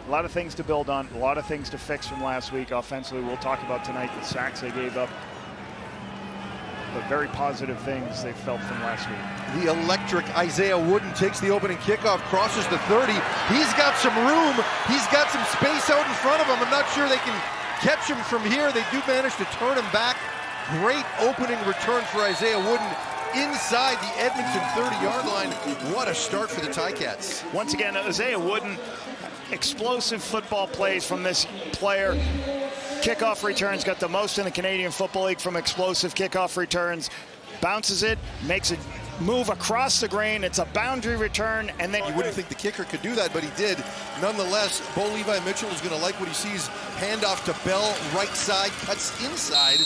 A lot of things to build on, a lot of things to fix from last week offensively. We'll talk about tonight the sacks they gave up, but very positive things they felt from last week. The electric Isaiah Wooden takes the opening kickoff, crosses the 30. He's got some room. He's got some space out in front of him. I'm not sure they can catch him from here. They do manage to turn him back. Great opening return for Isaiah Wooden inside the Edmonton 30-yard line. What a start for the Ticats. Once again, Isaiah Wooden, explosive football plays from this player. Kickoff returns, got the most in the Canadian Football League from explosive kickoff returns. Bounces it, makes a move across the grain. It's a boundary return, and then you wouldn't think the kicker could do that, but he did. Nonetheless, Bo Levi Mitchell is going to like what he sees. Handoff to Bell, right side, cuts inside.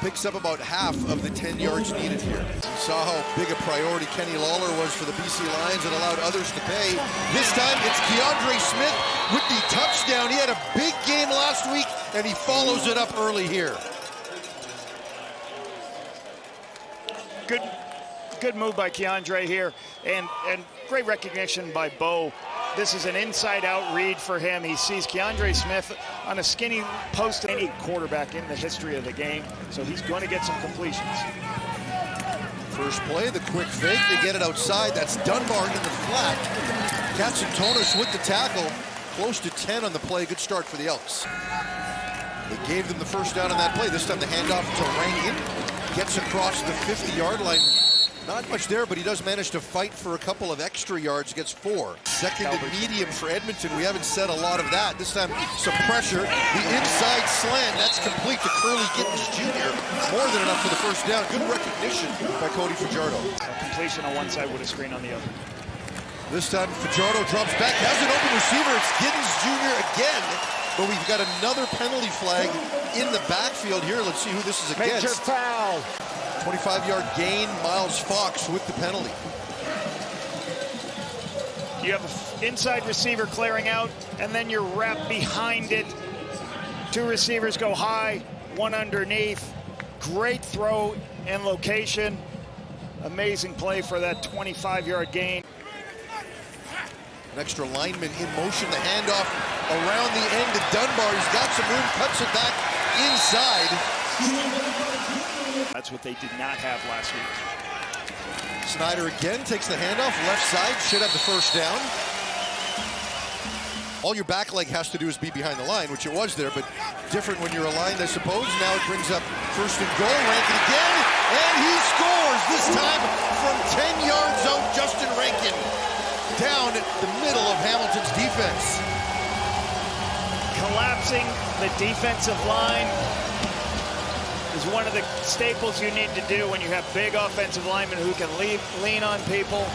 Picks up about half of the 10 yards needed here. You saw how big a priority Kenny Lawler was for the BC Lions and allowed others to pay. This time it's Keandre Smith with the touchdown. He had a big game last week and he follows it up early here. Good move by Keandre here, and great recognition by Bo. This is an inside-out read for him. He sees Keandre Smith on a skinny post, any quarterback in the history of the game, so he's going to get some completions. First play, the quick fake, they get it outside. That's Dunbar in the flat. Katsantonis with the tackle, close to 10 on the play. Good start for the Elks. They gave them the first down on that play. This time the handoff to Rankin. Gets across the 50-yard line. Not much there, but he does manage to fight for a couple of extra yards, gets 4. Second and medium for Edmonton. We haven't said a lot of that. This time, some pressure. The inside slant, that's complete to Curly Gittens Jr. More than enough for the first down. Good recognition by Cody Fajardo. Completion on one side with a screen on the other. This time, Fajardo drops back, has an open receiver. It's Gittens Jr. again. But we've got another penalty flag in the backfield here. Let's see who this is against. Major foul. 25-yard gain, Miles Fox with the penalty. You have an inside receiver clearing out, and then you're wrapped behind it. 2 receivers go high, 1 underneath. Great throw and location. Amazing play for that 25-yard gain. An extra lineman in motion, the handoff around the end to Dunbar. He's got some room, cuts it back inside. That's what they did not have last week. Snyder again takes the handoff, left side, should have the first down. All your back leg has to do is be behind the line, which it was there, but different when you're aligned, I suppose. Now it brings up first and goal, Rankin again, and he scores, this time from 10 yards out, Justin Rankin, down the middle of Hamilton's defense. Collapsing the defensive line is one of the staples you need to do when you have big offensive linemen who can lean on people.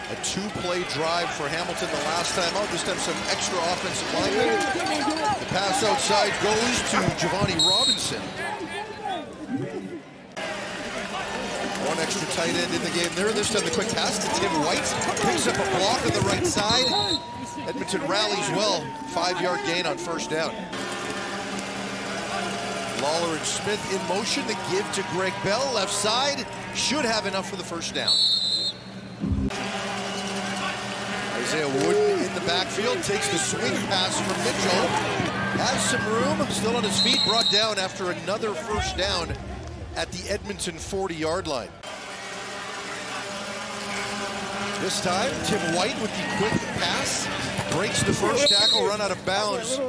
A 2-play drive for Hamilton the last time out. This time some extra offensive linemen. The pass outside goes to Giovanni Robinson. One extra tight end in the game there. This time the quick pass to Tim White. Picks up a block on the right side. Edmonton rallies well. 5-yard gain on first down. Lawler and Smith in motion. The give to Greg Bell, left side. Should have enough for the first down. Isaiah Wooden in the backfield. Takes the swing pass from Mitchell. Has some room. Still on his feet. Brought down after another first down at the Edmonton 40-yard line. This time, Tim White with the quick pass. Breaks the first tackle, run out of bounds.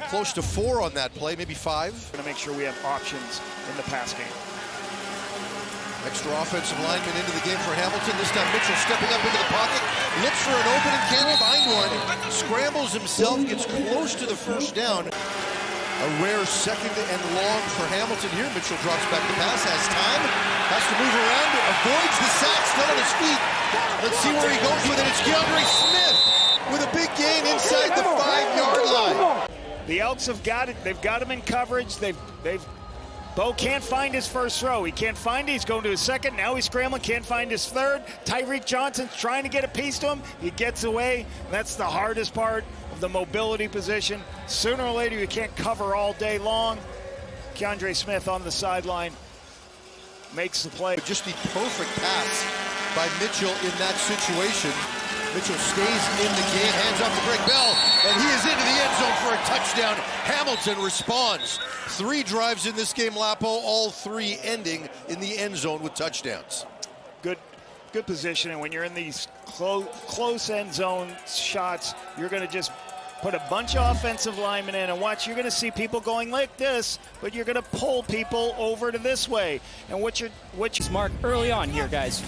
Close to 4 on that play, maybe 5. Going to make sure we have options in the pass game. Extra offensive lineman into the game for Hamilton. This time Mitchell stepping up into the pocket. Looks for an opening, can't find one. Scrambles himself, gets close to the first down. A rare second and long for Hamilton here. Mitchell drops back the pass, has time. Has to move around, avoids the sack, still on his feet. Let's see where he goes with it. It's Keandre Smith with a big gain inside the 5-yard line. The Elks have got it. They've got him in coverage. Bo can't find his first throw. He can't find it. He's going to his second. Now he's scrambling. Can't find his third. Tyreek Johnson's trying to get a piece to him. He gets away. That's the hardest part of the mobility position. Sooner or later, you can't cover all day long. Keandre Smith on the sideline makes the play. Just the perfect pass by Mitchell in that situation. Mitchell stays in the game, hands off to Greg Bell, and he is into the end zone for a touchdown. Hamilton responds. 3 drives in this game, Lapo, all 3 ending in the end zone with touchdowns. Good positioning. When you're in these close end zone shots, you're going to just put a bunch of offensive linemen in and watch. You're going to see people going like this, but you're going to pull people over to this way. And what you're smart early on here, guys.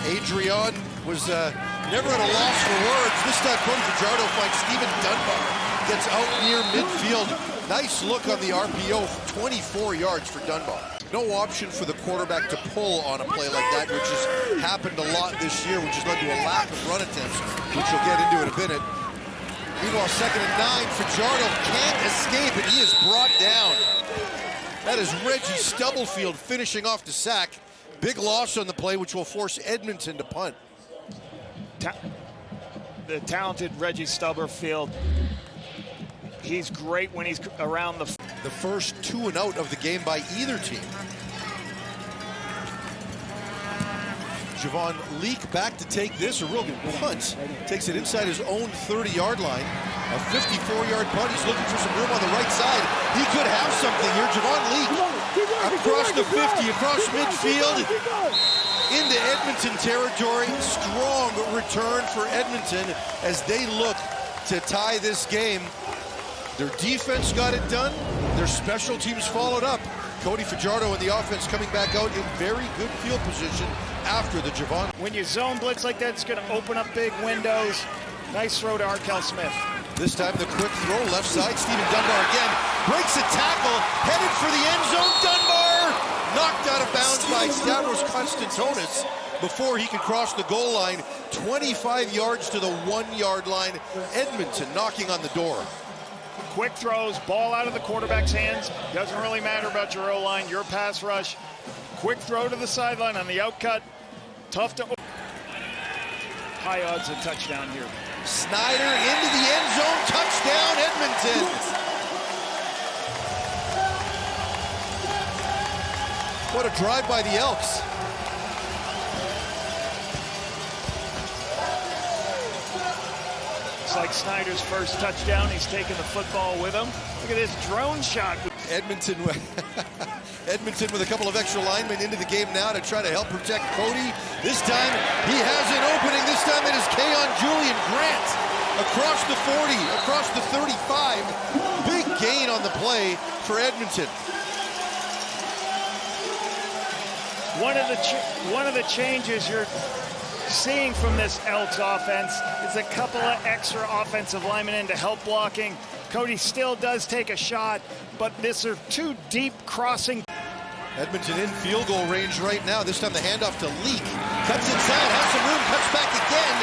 Adrian was never at a loss for words. This time, Cody Fajardo finds Steven Dunbar. Gets out near midfield. Nice look on the RPO, 24 yards for Dunbar. No option for the quarterback to pull on a play like that, which has happened a lot this year, which has led to a lack of run attempts, which we'll get into in a minute. Meanwhile, 2nd and 9, Fajardo can't escape, and he is brought down. That is Reggie Stubblefield finishing off the sack. Big loss on the play, which will force Edmonton to punt. The talented Reggie Stubblefield. He's great when he's around the first 2 and out of the game by either team. Javon Leak back to take this. A real good punt. Takes it inside his own 30-yard line. A 54-yard punt. He's looking for some room on the right side. He could have something here. Javon Leak across the 50, across midfield, into Edmonton territory. Strong return for Edmonton as they look to tie this game. Their defense got it done. Their special teams followed up. Cody Fajardo and the offense coming back out in very good field position after the Javon. When you zone blitz like that, it's going to open up big windows. Nice throw to Arkell Smith. This time the quick throw, left side, Steven Dunbar again. Breaks a tackle, headed for the end zone. Dunbar knocked out of bounds by Stavros Konstantonis before he could cross the goal line. 25 yards to the 1-yard line. Edmonton knocking on the door. Quick throws, ball out of the quarterback's hands. Doesn't really matter about your O-line, your pass rush. Quick throw to the sideline on the outcut. Tough to... High odds of touchdown here. Snyder into the end zone. Touchdown, Edmonton. What a drive by the Elks. Like Snyder's first touchdown. He's taking the football with him. Look at this drone shot. Edmonton with a couple of extra linemen into the game now to try to help protect Cody. This time he has an opening. This time it is Keon Julian Grant across the 40, across the 35. Big gain on the play for Edmonton. One of the changes you're seeing from this Elks offense is a couple of extra offensive linemen in to help blocking. Cody still does take a shot, but these are 2 deep crossing. Edmonton in field goal range right now. This time the handoff to Leak. Cuts inside, has some room, cuts back again.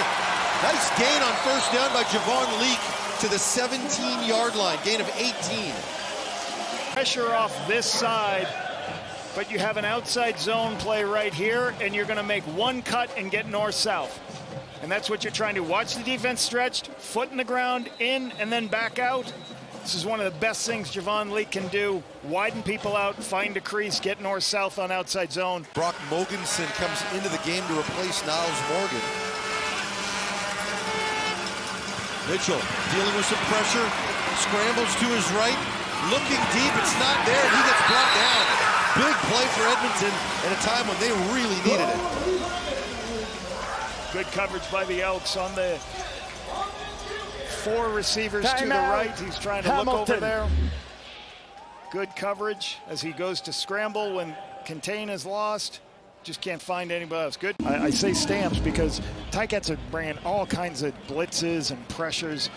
Nice gain on first down by Javon Leak to the 17-yard line. Gain of 18. Pressure off this side. But you have an outside zone play right here, and you're going to make one cut and get north-south. And that's what you're trying to watch the defense stretched, foot in the ground, in, and then back out. This is one of the best things Javon Leak can do. Widen people out, find a crease, get north-south on outside zone. Brock Mogensen comes into the game to replace Niles Morgan. Mitchell dealing with some pressure, scrambles to his right, looking deep, it's not there, and he gets brought down. Big play for Edmonton at a time when they really needed it. Good coverage by the Elks on the 4 receivers to the right. He's trying to look over there. Good coverage as he goes to scramble when contain is lost. Just can't find anybody else. Good. I say stamps because Ticats are bringing all kinds of blitzes and pressures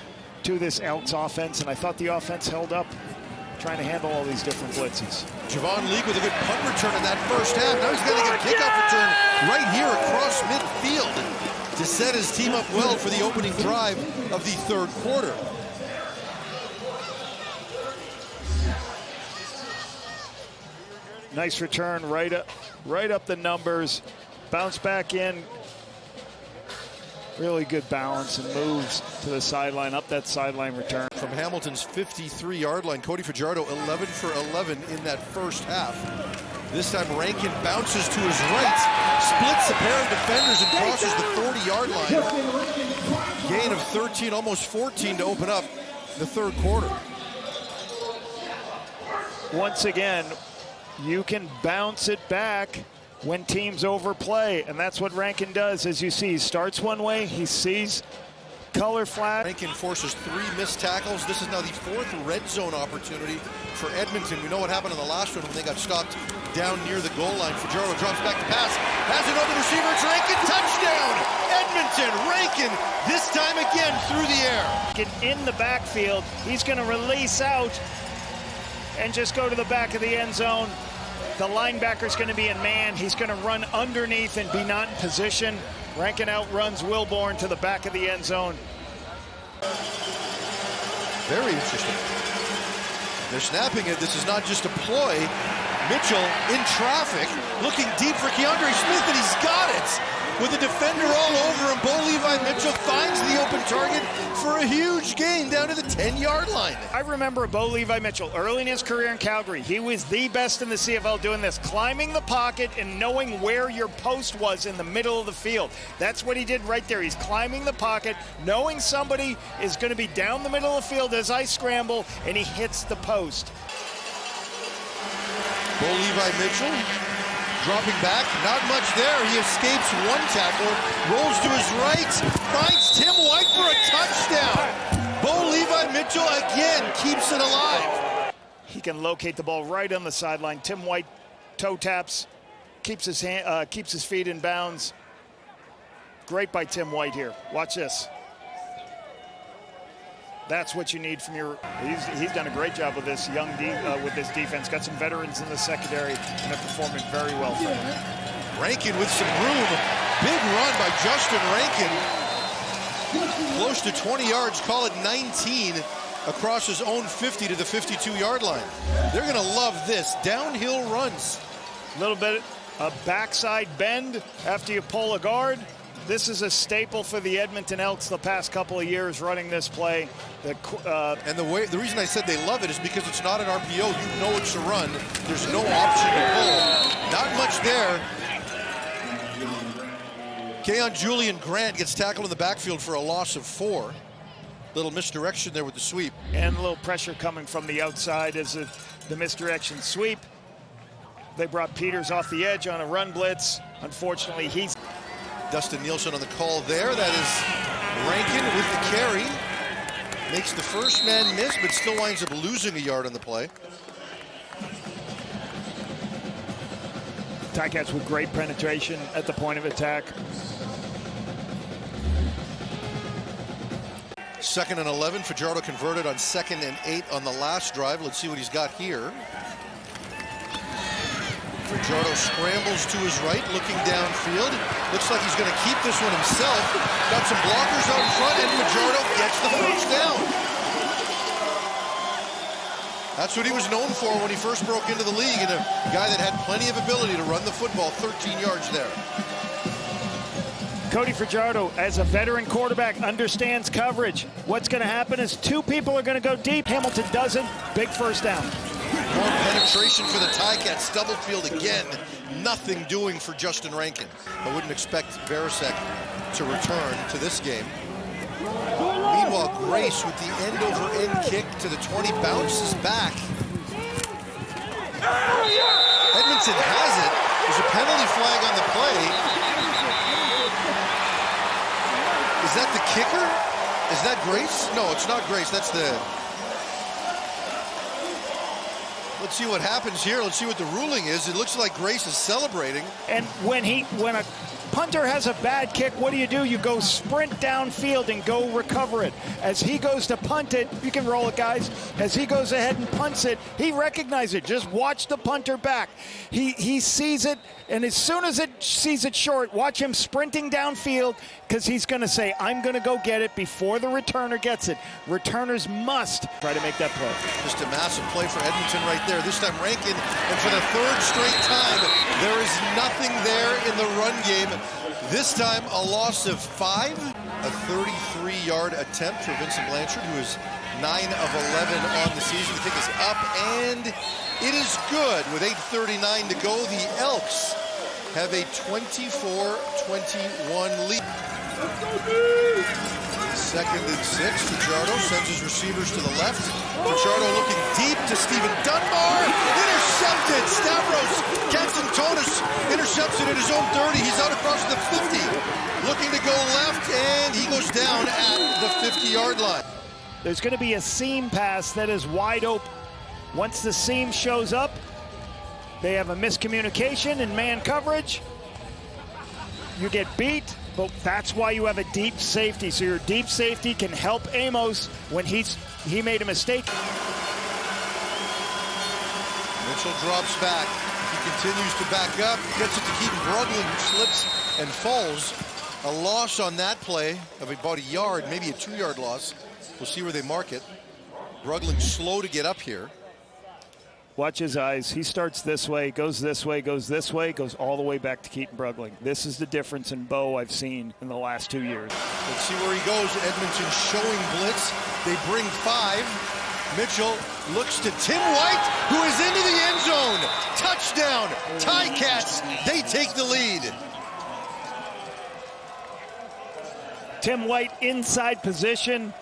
to this Elks offense, and I thought the offense held up, trying to handle all these different blitzes. Javon Leak with a good punt return in that first half. Now he's going to get a kickoff return right here across midfield to set his team up well for the opening drive of the 3rd quarter. Nice return, right up the numbers. Bounce back in. Really good balance and moves to the sideline, up that sideline return. From Hamilton's 53-yard line, Cody Fajardo 11 for 11 in that first half. This time Rankin bounces to his right, splits a pair of defenders and crosses the 40-yard line. Gain of 13, almost 14 to open up the third quarter. Once again, you can bounce it back when teams overplay, and that's what Rankin does. As you see, he starts one way, he sees color flat. Rankin forces 3 missed tackles. This is now the 4th red zone opportunity for Edmonton. We know what happened in the last one when they got stopped down near the goal line. Fajardo drops back to pass, has an open receiver, it's Rankin, touchdown! Edmonton, Rankin, this time again through the air. In the backfield, he's going to release out and just go to the back of the end zone. The linebacker's going to be in man. He's going to run underneath and be not in position. Rankin outruns Wilborn to the back of the end zone. Very interesting. They're snapping it. This is not just a ploy. Mitchell in traffic, looking deep for Keandre Smith, and he's got it. With a defender all over him, Bo Levi Mitchell finds the open target for a huge gain down to the 10-yard line. I remember Bo Levi Mitchell early in his career in Calgary. He was the best in the CFL doing this, climbing the pocket and knowing where your post was in the middle of the field. That's what he did right there. He's climbing the pocket, knowing somebody is going to be down the middle of the field as I scramble, and he hits the post. Bo Levi Mitchell dropping back, not much there. He escapes one tackle, rolls to his right, finds Tim White for a touchdown. Bo Levi Mitchell again keeps it alive. He can locate the ball right on the sideline. Tim White toe taps, keeps his feet in bounds. Great by Tim White here. Watch this. That's what you need from your. He's done a great job with this with this defense. Got some veterans in the secondary and they're performing very well for him. Rankin with some room. Big run by Justin Rankin. Close to 20 yards, call it 19 across his own 50 to the 52-yard line. They're going to love this. Downhill runs. A little bit of backside bend after you pull a guard. This is a staple for the Edmonton Elks the past couple of years running this play. And the reason I said they love it is because it's not an RPO. You know it's a run. There's no option to pull. Not much there. Keon Julian Grant gets tackled in the backfield for a loss of 4. Little misdirection there with the sweep. And a little pressure coming from the outside as the misdirection sweep. They brought Peters off the edge on a run blitz. Unfortunately, he's... Dustin Nielsen on the call there. That is Rankin with the carry. Makes the first man miss, but still winds up losing a yard on the play. Ticats with great penetration at the point of attack. 2nd and 11. Fajardo converted on 2nd and 8 on the last drive. Let's see what he's got here. Fajardo scrambles to his right, looking downfield. Looks like he's going to keep this one himself. Got some blockers out in front, and Fajardo gets the first down. That's what he was known for when he first broke into the league, and a guy that had plenty of ability to run the football. 13 yards there. Cody Fajardo, as a veteran quarterback, understands coverage. What's going to happen is 2 people are going to go deep. Hamilton doesn't. Big first down. More penetration for the Ticats. Double field again. Nothing doing for Justin Rankin. I wouldn't expect Verisek to return to this game. Meanwhile, Grace with the end-over-end kick to the 20 bounces back. Edmonton has it. There's a penalty flag on the play. Is that the kicker? Is that Grace? No, it's not Grace. That's the... Let's see what happens here. Let's see what the ruling is. It looks like Grace is celebrating. And when a punter has a bad kick, what do? You go sprint downfield and go recover it. As he goes to punt it, you can roll it, guys. As he goes ahead and punts it, he recognizes it. Just watch the punter back. He sees it, and as soon as it sees it short, watch him sprinting downfield, because he's going to say, I'm going to go get it before the returner gets it. Returners must try to make that play. Just a massive play for Edmonton right there. This time Rankin, and for the 3rd straight time, there is nothing there in the run game. This time a loss of 5. A 33-yard attempt for Vincent Blanchard, who is 9 of 11 on the season. The kick is up, and it is good. With 8:39 to go, the Elks have a 24-21 lead. 2nd and 6. Fajardo sends his receivers to the left. Fajardo looking deep to Stephen Dunbar. Intercepted. Stavros Katsantonis intercepts it at his own 30. He's out across the 50. Looking to go left, and he goes down at the 50-yard line. There's going to be a seam pass that is wide open. Once the seam shows up, they have a miscommunication in man coverage. You get beat, but that's why you have a deep safety. So your deep safety can help Amos when he made a mistake. Mitchell drops back. He continues to back up, gets it to Keaton Brugling, who slips and falls. A loss on that play of about a yard, maybe a 2-yard loss. We'll see where they mark it. Brugling slow to get up here. Watch his eyes. He starts this way, goes this way, goes this way, goes all the way back to Keaton Brugling. This is the difference in Bo I've seen in the last 2 years. Let's see where he goes. Edmonton showing blitz. They bring 5. Mitchell looks to Tim White, who is into the end zone. Touchdown, Ticats. They take the lead. Tim White inside position.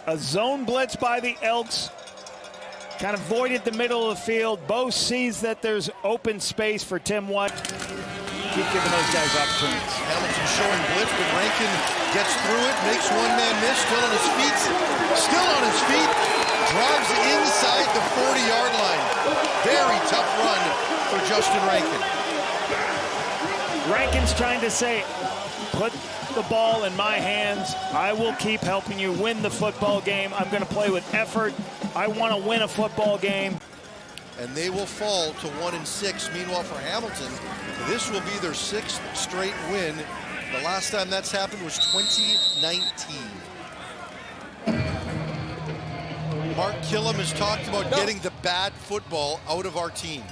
A zone blitz by the Elks. Kind of voided the middle of the field. Bo sees that there's open space for Tim White. Keep giving those guys opportunities. Hamilton showing blitz, but Rankin gets through it, makes one man miss, still on his feet. Still on his feet. Drives inside the 40-yard line. Very tough run for Justin Rankin. Rankin's trying to say, put the ball in my hands. I will keep helping you win the football game. I'm going to play with effort. I want to win a football game. And they will fall to 1-6. Meanwhile, for Hamilton, this will be their 6th straight win. The last time that's happened was 2019. Mark Killam has talked about getting the bad football out of our team.